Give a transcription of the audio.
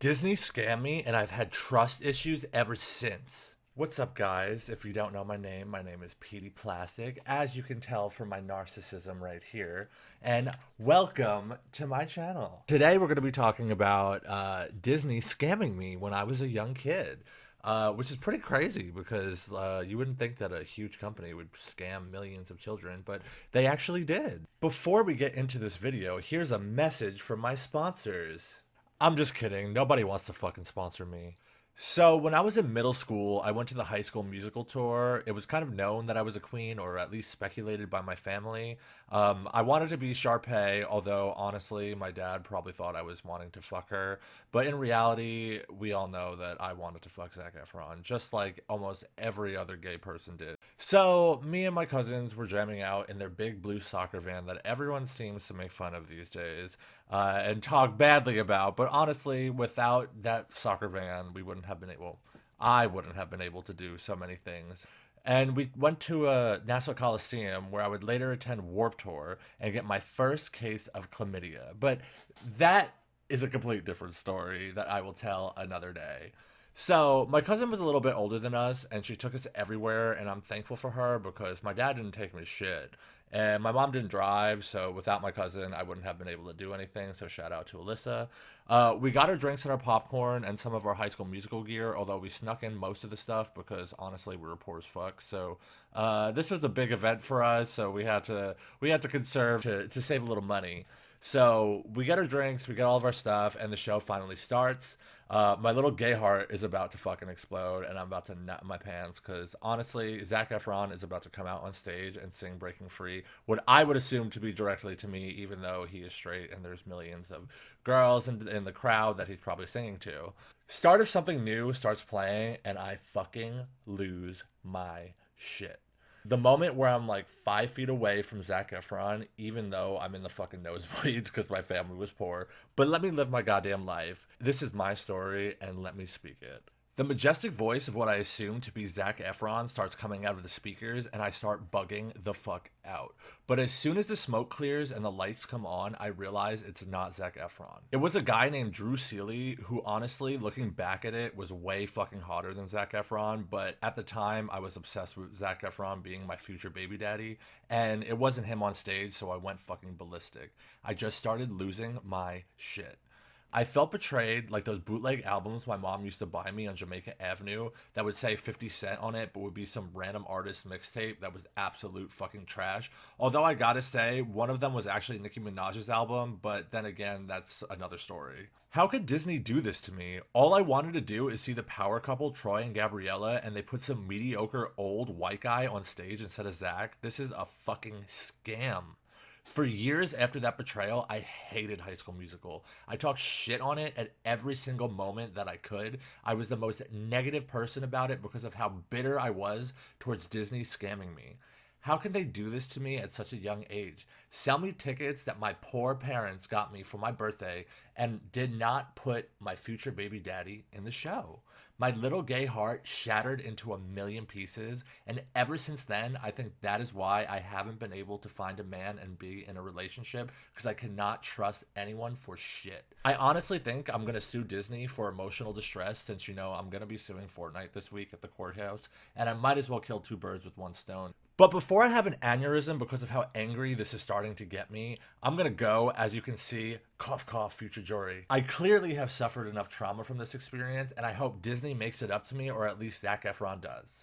Disney scammed me and I've had trust issues ever since. What's up, guys? If you don't know my name is Petey Plastic, as you can tell from my narcissism right here. And welcome to my channel. Today, we're going to be talking about Disney scamming me when I was a young kid, which is pretty crazy because you wouldn't think that a huge company would scam millions of children, but they actually did. Before we get into this video, here's a message from my sponsors. I'm just kidding. Nobody wants to fucking sponsor me. So when I was in middle school, I went to the High School Musical tour. It was kind of known that I was a queen, or at least speculated by my family. I wanted to be Sharpay, although honestly, my dad probably thought I was wanting to fuck her. But in reality, we all know that I wanted to fuck Zac Efron, just like almost every other gay person did. So me and my cousins were jamming out in their big blue soccer van that everyone seems to make fun of these days and talk badly about. But honestly, without that soccer van, we wouldn't have been able. I wouldn't have been able to do so many things. And we went to a Nassau Coliseum where I would later attend Warped Tour and get my first case of chlamydia. But that is a complete different story that I will tell another day. So my cousin was a little bit older than us, and she took us everywhere, and I'm thankful for her because my dad didn't take me to shit. And my mom didn't drive, so without my cousin, I wouldn't have been able to do anything. So shout out to Alyssa. We got our drinks and our popcorn and some of our High School Musical gear, although we snuck in most of the stuff because honestly we were poor as fuck. So this was a big event for us, so we had to conserve to save a little money. So we get our drinks, we get all of our stuff, and the show finally starts. My little gay heart is about to fucking explode, and I'm about to nut my pants because honestly, Zac Efron is about to come out on stage and sing "Breaking Free," what I would assume to be directly to me, even though he is straight and there's millions of girls in the crowd that he's probably singing to. Start of Something New starts playing, and I fucking lose my shit. The moment where I'm like 5 feet away from Zac Efron, even though I'm in the fucking nosebleeds because my family was poor, but let me live my goddamn life. This is my story, and let me speak it. The majestic voice of what I assume to be Zac Efron starts coming out of the speakers, and I start bugging the fuck out. But as soon as the smoke clears and the lights come on, I realize it's not Zac Efron. It was a guy named Drew Seeley who, honestly, looking back at it, was way fucking hotter than Zac Efron. But at the time, I was obsessed with Zac Efron being my future baby daddy, and it wasn't him on stage, so I went fucking ballistic. I just started losing my shit. I felt betrayed, like those bootleg albums my mom used to buy me on Jamaica Avenue that would say 50 Cent on it, but would be some random artist mixtape that was absolute fucking trash. Although I gotta say, one of them was actually Nicki Minaj's album, but then again, that's another story. How could Disney do this to me? All I wanted to do is see the power couple, Troy and Gabriella, and they put some mediocre old white guy on stage instead of Zach. This is a fucking scam. For years after that betrayal, I hated High School Musical. I talked shit on it at every single moment that I could. I was the most negative person about it because of how bitter I was towards Disney scamming me. How can they do this to me at such a young age? Sell me tickets that my poor parents got me for my birthday and did not put my future baby daddy in the show. My little gay heart shattered into a million pieces, and ever since then, I think that is why I haven't been able to find a man and be in a relationship because I cannot trust anyone for shit. I honestly think I'm gonna sue Disney for emotional distress since I'm gonna be suing Fortnite this week at the courthouse, and I might as well kill two birds with one stone. But before I have an aneurysm because of how angry this is starting to get me, I'm gonna go, as you can see, cough cough, future jury. I clearly have suffered enough trauma from this experience, and I hope Disney makes it up to me, or at least Zac Efron does.